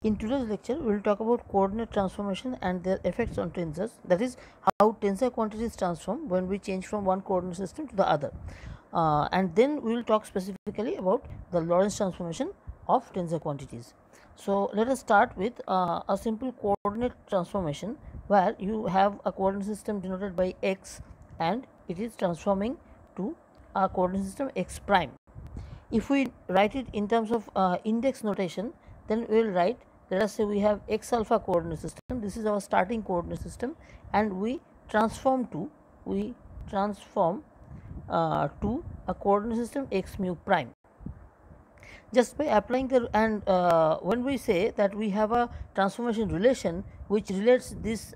In today's lecture, we will talk about coordinate transformation and their effects on tensors, that is how tensor quantities transform when we change from one coordinate system to the other. And then we will talk specifically about the Lorentz transformation of tensor quantities. So, let us start with a simple coordinate transformation where you have a coordinate system denoted by x and it is transforming to a coordinate system x prime. If we write it in terms of index notation, then we will write, let us say we have x alpha coordinate system, this is our starting coordinate system, and we transform to a coordinate system x mu prime just by applying the, and when we say that we have a transformation relation which relates this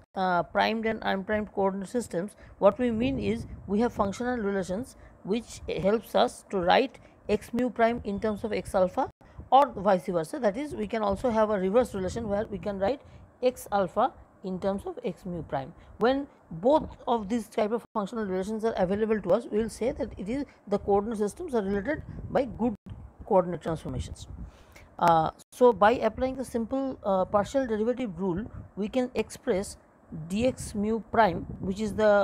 primed and unprimed coordinate systems, what we mean is we have functional relations which helps us to write x mu prime in terms of x alpha, or vice versa, that is we can also have a reverse relation where we can write x alpha in terms of x mu prime. When both of these type of functional relations are available to us, we will say that it is the coordinate systems are related by good coordinate transformations. So, by applying the simple partial derivative rule, we can express dx mu prime, which is the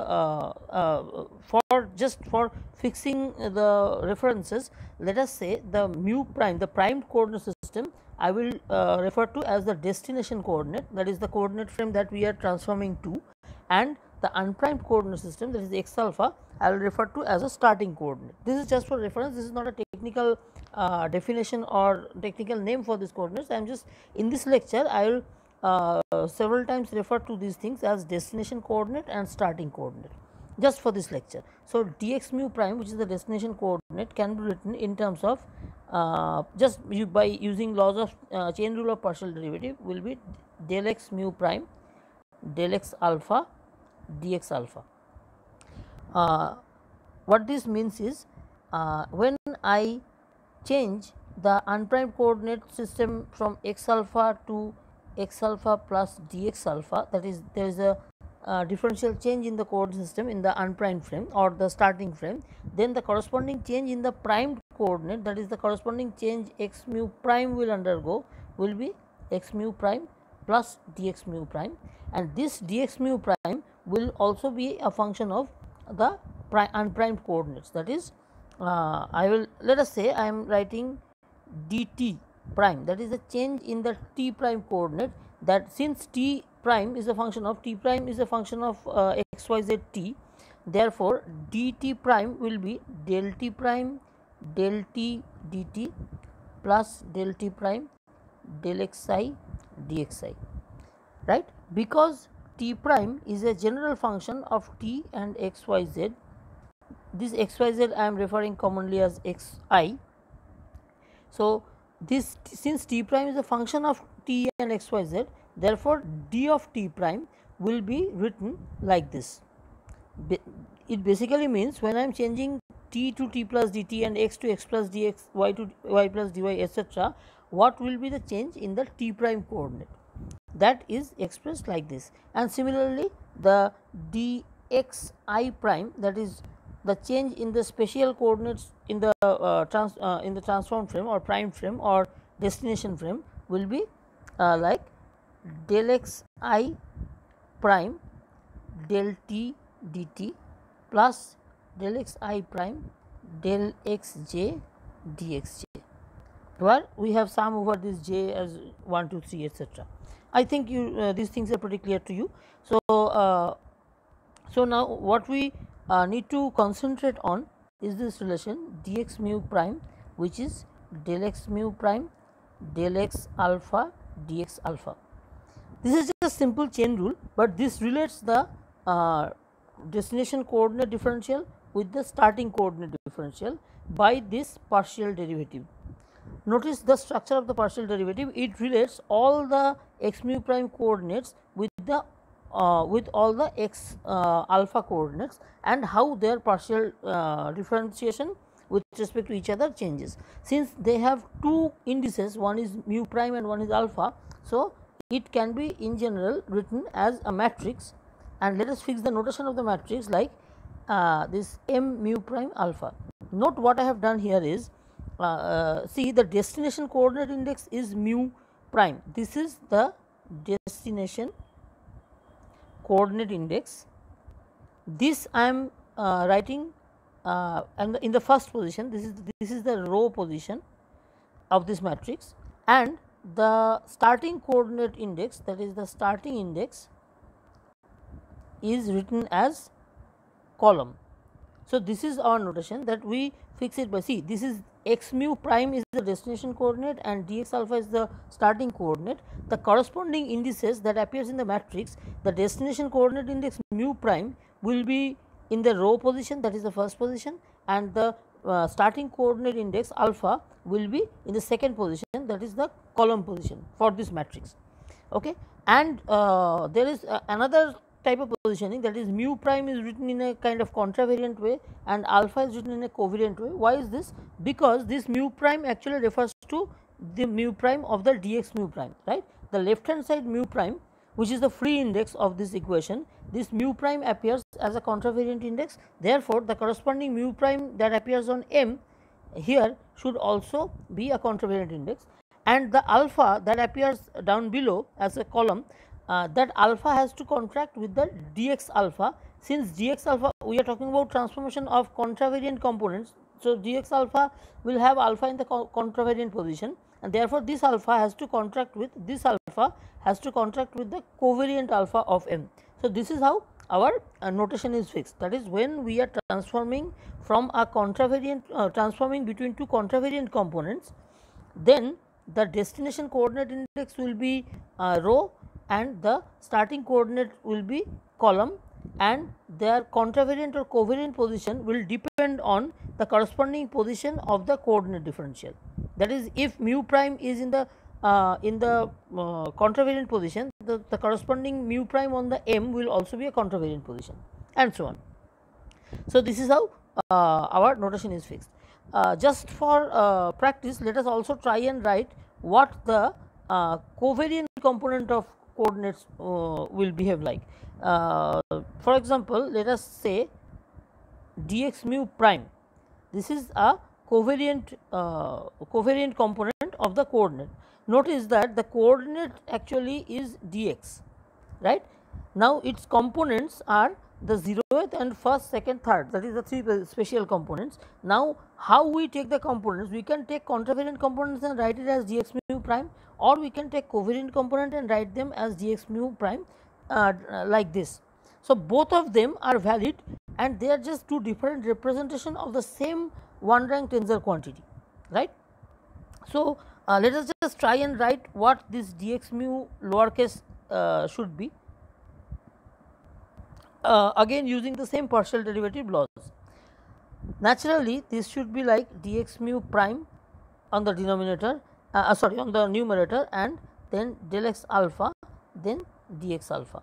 for fixing the references, let us say the mu prime, the primed coordinate system, I will refer to as the destination coordinate, that is the coordinate frame that we are transforming to, and the unprimed coordinate system, that is x alpha, I will refer to as a starting coordinate. This is just for reference, this is not a technical definition or technical name for this coordinates. I am just, in this lecture I will several times refer to these things as destination coordinate and starting coordinate just for this lecture. So, dx mu prime, which is the destination coordinate, can be written in terms of by using laws of chain rule of partial derivative, will be del x mu prime del x alpha dx alpha. What this means is when I change the unprimed coordinate system from x alpha to x alpha plus dx alpha, that is there is a differential change in the coordinate system in the unprimed frame or the starting frame, then the corresponding change in the primed coordinate, that is the corresponding change x mu prime will undergo, will be x mu prime plus dx mu prime, and this dx mu prime will also be a function of the unprimed coordinates, that is I will, let us say I am writing dt prime, that is the change in the t prime coordinate, that since t prime is a function of xyz t, therefore dt prime will be del t prime del t dt plus del t prime del xi dxi, right, because t prime is a general function of t and xyz. This xyz I am referring commonly as xi. So, this, since t prime is a function of t and xyz, therefore d of t prime will be written like this. It basically means when I am changing t to t plus dt and x to x plus dx, y to y plus dy, etc., what will be the change in the t prime coordinate, that is expressed like this. And similarly, the dxi prime, that is the change in the spatial coordinates in the transformed frame or prime frame or destination frame, will be like del xi prime del t dt plus del xi prime del xj dxj, where we have sum over this j as 1, 2, 3, etc. I think you these things are pretty clear to you. So, so now what we need to concentrate on is this relation dx mu prime, which is del x mu prime del x alpha dx alpha. This is just a simple chain rule, but this relates the destination coordinate differential with the starting coordinate differential by this partial derivative. Notice the structure of the partial derivative, it relates all the x mu prime coordinates with the with all the x alpha coordinates and how their partial differentiation with respect to each other changes. Since they have two indices, one is mu prime and one is alpha, so it can be in general written as a matrix, and let us fix the notation of the matrix like this m mu prime alpha. Note what I have done here is, see, the destination coordinate index is mu prime, this is the destination coordinate index. This I am writing and in the first position, this is the row position of this matrix, and the starting coordinate index, that is the starting index, is written as column. So, this is our notation that we fix it by, see, this is x mu prime is the destination coordinate and dx alpha is the starting coordinate. The corresponding indices that appears in the matrix, the destination coordinate index mu prime will be in the row position, that is the first position, and the starting coordinate index alpha will be in the second position, that is the column position for this matrix. Okay. And there is another type of positioning, that is mu prime is written in a kind of contravariant way and alpha is written in a covariant way. Why is this? Because this mu prime actually refers to the mu prime of the dx mu prime, right. The left hand side mu prime, which is the free index of this equation, this mu prime appears as a contravariant index. Therefore, the corresponding mu prime that appears on M here should also be a contravariant index, and the alpha that appears down below as a column, that alpha has to contract with the dx alpha. Since dx alpha, we are talking about transformation of contravariant components. So, dx alpha will have alpha in the contravariant position, and therefore, this alpha has to contract with this alpha has to contract with the covariant alpha of M. So, this is how our notation is fixed, that is when we are transforming from a contravariant transforming between two contravariant components, then the destination coordinate index will be row and the starting coordinate will be column, and their contravariant or covariant position will depend on the corresponding position of the coordinate differential. That is, if mu prime is in the contravariant position, the corresponding mu prime on the M will also be a contravariant position, and so on. So, this is how our notation is fixed. Just for practice, let us also try and write what the covariant component of coordinates will behave like. For example, let us say dx mu prime, this is a covariant component of the coordinate. Notice that the coordinate actually is dx, right. Now, its components are the 0th and first, second, third, that is the three special components. Now, how we take the components? We can take contravariant components and write it as dx mu prime, or we can take covariant component and write them as dx mu prime like this. So, both of them are valid and they are just two different representation of the same one rank tensor quantity, right. So, let us just try and write what this dx mu lowercase should be, again using the same partial derivative laws. Naturally, this should be like dx mu prime on the denominator, sorry, on the numerator, and then del x alpha, then dx alpha.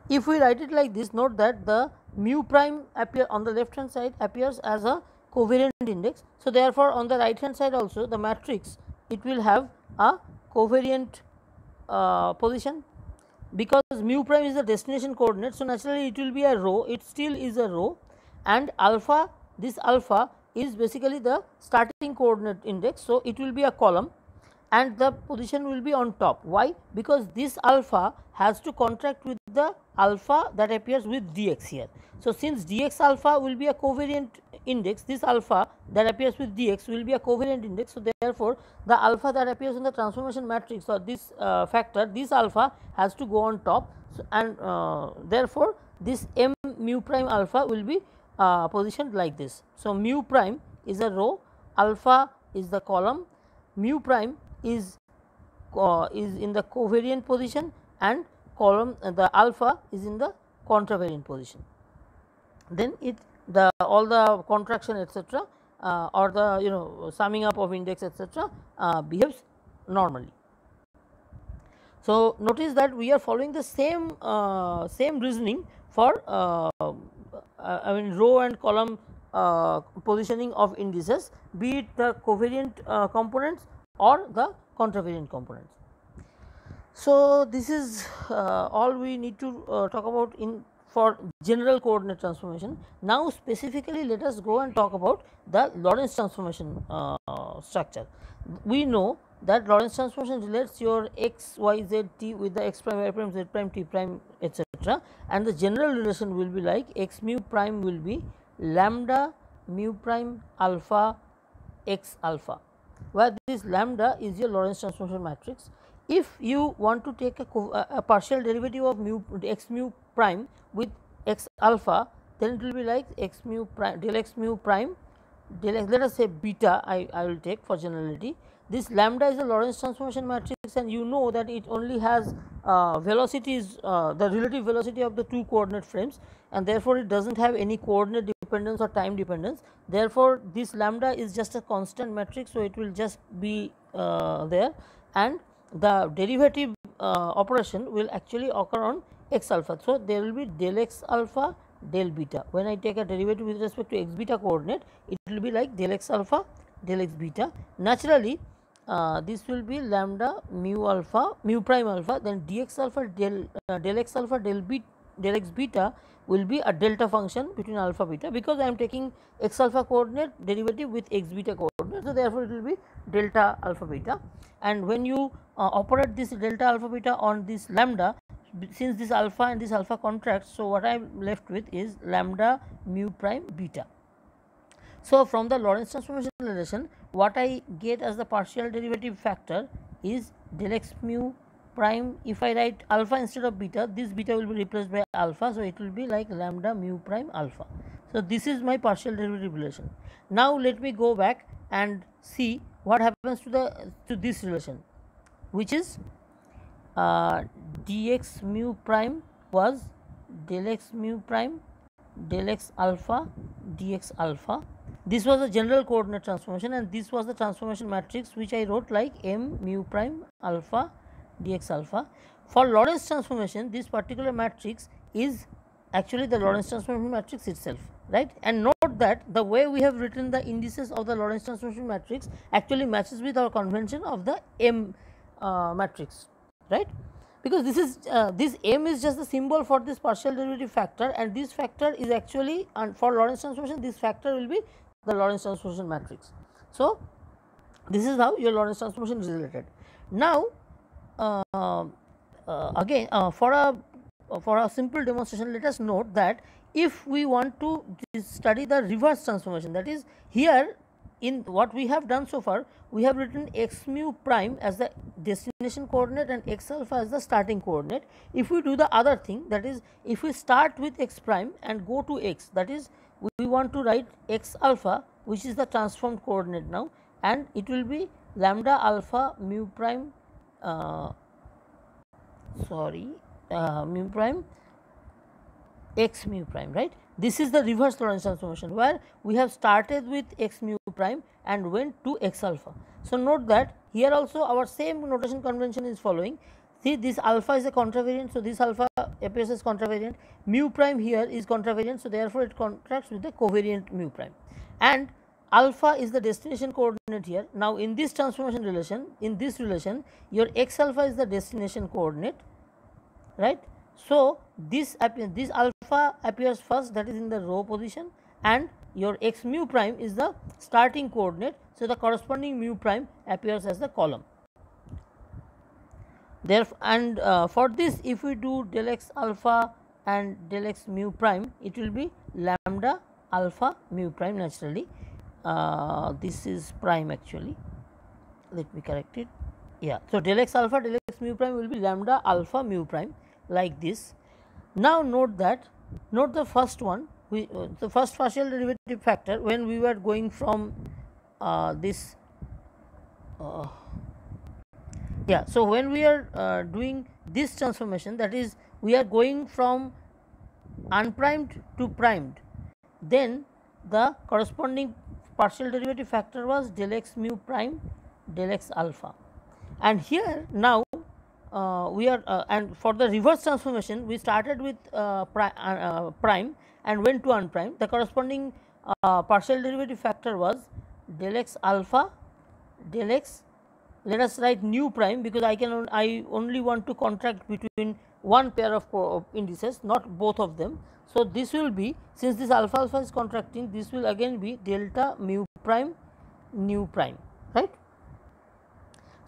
If we write it like this, note that the mu prime appear on the left hand side appears as a covariant index. So, therefore, on the right hand side also the matrix, it will have a covariant position, because mu prime is the destination coordinate. So, naturally it will be a row, it still is a row, and alpha, this alpha is basically the starting coordinate index. So, it will be a column and the position will be on top. Why? Because this alpha has to contract with the alpha that appears with dx here. So, since dx alpha will be a covariant index, this alpha that appears with dx will be a covariant index. So, therefore, the alpha that appears in the transformation matrix, or this factor, this alpha has to go on top. So, and therefore, this M mu prime alpha will be positioned like this. So, mu prime is a row, alpha is the column, mu prime is in the covariant position, and column the alpha is in the contravariant position. Then all the contraction etc. Or the summing up of index etc. Behaves normally. So, notice that we are following the same reasoning for I mean row and column positioning of indices, be it the covariant components or the contravariant components. So, this is all we need to talk about for general coordinate transformation. Now, specifically let us go and talk about the Lorentz transformation structure. We know that Lorentz transformation relates your x, y, z, t with the x prime, y prime, z prime, t prime, etc. And the general relation will be like x mu prime will be lambda mu prime alpha x alpha, where this lambda is your Lorentz transformation matrix. If you want to take a partial derivative of x mu prime with x alpha, then it will be like x mu prime del x mu prime del x, let us say beta, I will take for generality. This lambda is a Lorentz transformation matrix, and you know that it only has velocities, the relative velocity of the two coordinate frames, and therefore it does not have any coordinate dependence or time dependence. Therefore, this lambda is just a constant matrix, so it will just be there, and the derivative operation will actually occur on x alpha. So, there will be del x alpha del beta. When I take a derivative with respect to x beta coordinate, it will be like del x alpha del x beta. Naturally, this will be lambda mu alpha mu prime alpha, then dx alpha del x alpha del x beta will be a delta function between alpha beta, because I am taking x alpha coordinate derivative with x beta coordinate. So, therefore, it will be delta alpha beta, and when you operate this delta alpha beta on this lambda, since this alpha and this alpha contracts, so what I am left with is lambda mu prime beta. So, from the Lorentz transformation relation, what I get as the partial derivative factor is del x mu prime. If I write alpha instead of beta, this beta will be replaced by alpha, so it will be like lambda mu prime alpha. So, this is my partial derivative relation. Now, let me go back and see what happens to this relation, which is dx mu prime was del x mu prime del x alpha dx alpha. This was the general coordinate transformation, and this was the transformation matrix which I wrote like m mu prime alpha dx alpha. For Lorentz transformation, this particular matrix is actually the Lorentz transformation matrix itself, right? And note that the way we have written the indices of the Lorentz transformation matrix actually matches with our convention of the M matrix, right? Because this is this M is just the symbol for this partial derivative factor, and this factor is actually, and for Lorentz transformation this factor will be the Lorentz transformation matrix. So, this is how your Lorentz transformation is related. Now, again for a simple demonstration, let us note that if we want to study the reverse transformation, that is, here in what we have done so far, we have written x mu prime as the destination coordinate and x alpha as the starting coordinate. If we do the other thing, that is, if we start with x prime and go to x, that is, we want to write x alpha, which is the transformed coordinate now, and it will be lambda alpha mu prime mu prime x mu prime, right. This is the reverse Lorentz transformation, where we have started with x mu prime and went to x alpha. So, note that here also our same notation convention is following. See, this alpha is a contravariant, so this alpha appears as contravariant. Mu prime here is contravariant, so therefore it contracts with the covariant mu prime, and alpha is the destination coordinate here. Now, in this transformation relation, in this relation, your x alpha is the destination coordinate, right. So, this alpha appears first, that is in the row position, and your x mu prime is the starting coordinate. So, the corresponding mu prime appears as the column. Therefore, and for this, if we do del x alpha and del x mu prime, it will be lambda alpha mu prime naturally. This is prime actually, let me correct it. Yeah. So, del x alpha del x mu prime will be lambda alpha mu prime, like this. Now, note the first one, the first partial derivative factor, when we were going from this so when we are doing this transformation, that is, we are going from unprimed to primed, then the corresponding partial derivative factor was del x mu prime del x alpha, and here now we are and for the reverse transformation, we started with prime and went to unprimed. The corresponding partial derivative factor was del x alpha del x, let us write nu prime, because I only want to contract between one pair of indices, not both of them. So, this will be, since this alpha alpha is contracting, this will again be delta mu prime nu prime, right.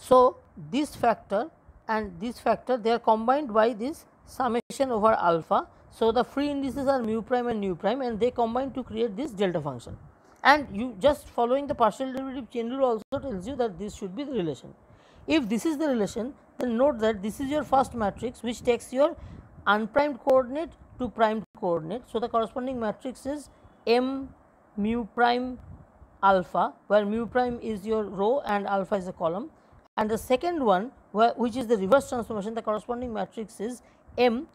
So this factor and this factor, they are combined by this summation over alpha. So the free indices are mu prime and nu prime, and they combine to create this delta function. And you just following the partial derivative chain rule also tells you that this should be the relation. If this is the relation, then note that this is your first matrix which takes your unprimed coordinate to primed coordinate. So the corresponding matrix is M mu prime alpha, where mu prime is your row and alpha is a column. And the second one, which is the reverse transformation, the corresponding matrix is M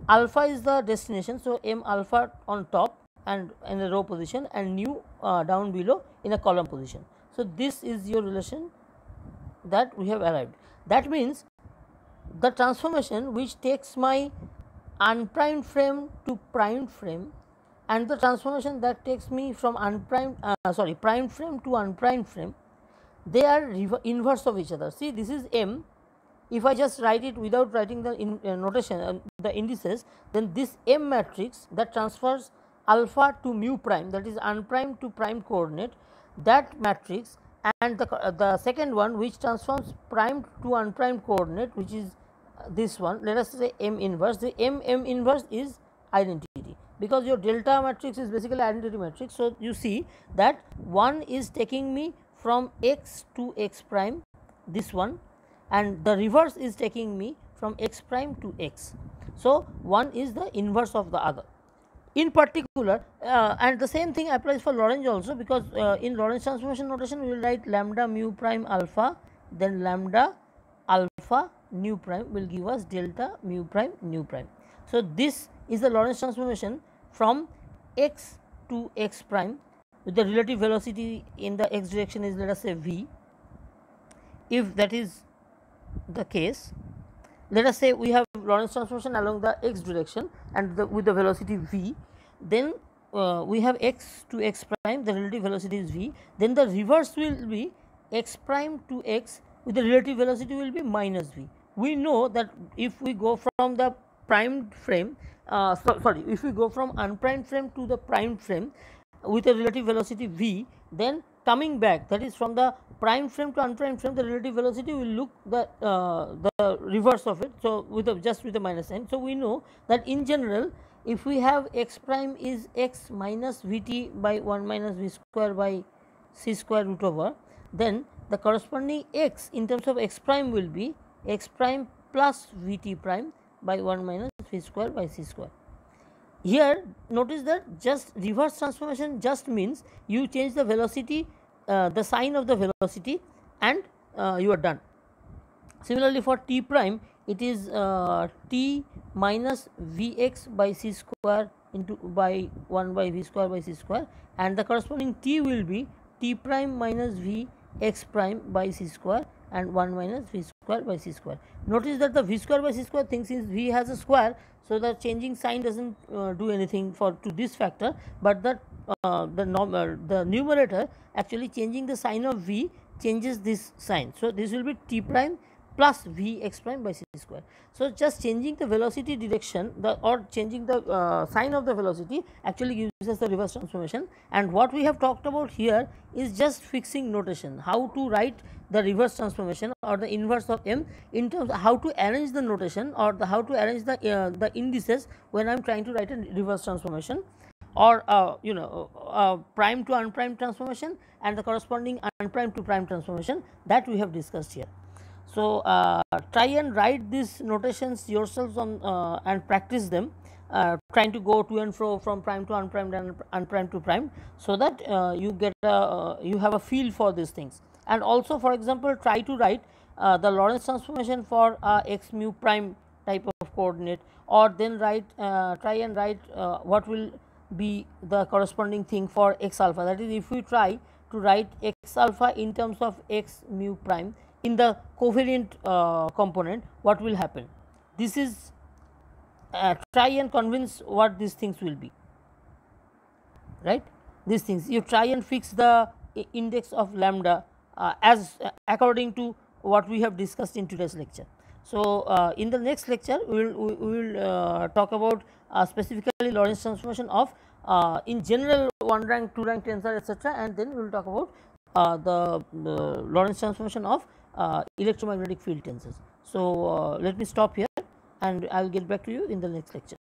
alpha is the destination. So M alpha on top and in a row position, and nu down below in a column position. So this is your relation that we have arrived. That means the transformation which takes my unprimed frame to primed frame, and the transformation that takes me from primed frame to unprimed frame, they are inverse of each other. See, this is M. If I just write it without writing the notation, the indices, then this M matrix that transfers alpha to mu prime, that is unprimed to primed coordinate, that matrix, and the second one which transforms primed to unprimed coordinate, which is this one, let us say M inverse. The M inverse is identity, because your delta matrix is basically identity matrix. So you see that one is taking me from x to x prime, this one, and the reverse is taking me from x prime to x. So one is the inverse of the other. In particular, and the same thing applies for Lorentz also, because in Lorentz transformation notation we will write lambda mu prime alpha, then lambda alpha nu prime will give us delta mu prime nu prime. So this is the Lorentz transformation from x to x prime with the relative velocity in the x direction is, let us say, v. If that is the case, let us say we have Lorentz transformation along the x direction and with the velocity v, then we have x to x prime, the relative velocity is v, then the reverse will be x prime to x with the relative velocity will be minus v. We know that if we go from the primed frame, if we go from unprimed frame to the primed frame with a relative velocity v, then coming back, that is from the prime frame to unprimed frame, the relative velocity will look the reverse of it. So with just with a minus sign. So we know that in general, if we have x prime is x minus vt by 1 minus v square by c square root over, then the corresponding x in terms of x prime will be x prime plus vt prime by 1 minus v square by c square. Here notice that just reverse transformation just means you change the velocity, the sign of the velocity, and you are done. Similarly for t prime, it is t minus vx by c square into by 1 by v square by c square, and the corresponding t will be t prime minus v x prime by c square and 1 minus v square by c square. Notice that the v square by c square thing, since v has a square, so the changing sign does not do anything to this factor, but the numerator actually changing the sign of v changes this sign. So this will be t prime plus v x prime by c square. So just changing the velocity direction or changing the sign of the velocity actually gives us the reverse transformation. And what we have talked about here is just fixing notation, how to write the reverse transformation or the inverse of m in terms of how to arrange the notation or how to arrange the indices when I am trying to write a reverse transformation, or prime to unprimed transformation and the corresponding unprimed to prime transformation that we have discussed here. So try and write these notations yourselves on and practice them, trying to go to and fro from prime to unprimed and unprimed to prime, so that you have a feel for these things. And also, for example, try to write the Lorentz transformation for x mu prime type of coordinate, or then try and write what will be the corresponding thing for x alpha. That is, if we try to write x alpha in terms of x mu prime in the covariant component, what will happen? This is try and convince what these things will be, right? These things you try and fix the index of lambda as according to what we have discussed in today's lecture. So in the next lecture we will talk about specifically Lorentz transformation of in general 1 rank, 2 rank tensor, etc., and then we will talk about the Lorentz transformation of electromagnetic field tensors. So let me stop here and I will get back to you in the next lecture.